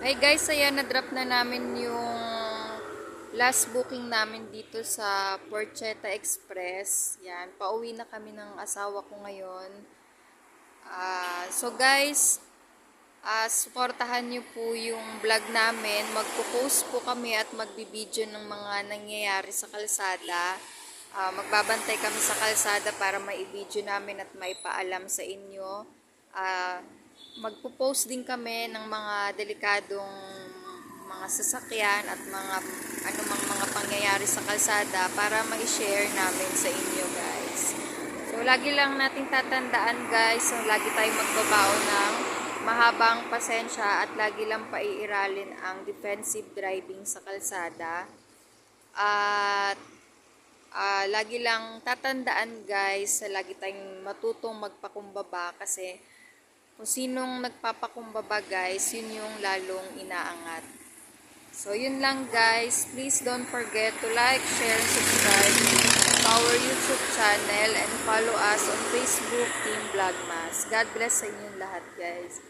Hey guys, ayan, na-drop na namin yung last booking namin dito sa Porchetta Express. Yan, pauwi na kami ng asawa ko ngayon. So guys, suportahan nyo po yung vlog namin. Magpo-post po kami at magbibideo ng mga nangyayari sa kalsada. Magbabantay kami sa kalsada para maibideo namin at maipaalam sa inyo. Magpo-post din kami ng mga delikadong mga sasakyan at mga anumang mga pangyayari sa kalsada para ma-share namin sa inyo guys. So lagi lang nating tatandaan guys, so lagi tayong magbabao ng mahabang pasensya at lagi lang paiiralin ang defensive driving sa kalsada. At lagi lang tatandaan guys, lagi tayong matutong magpakumbaba kasi kung sinong nagpapakumbaba guys, yun yung lalong inaangat. So yun lang guys, please don't forget to like, share, and subscribe to our YouTube channel and follow us on Facebook Team Vlogmas. God bless sa inyong lahat guys.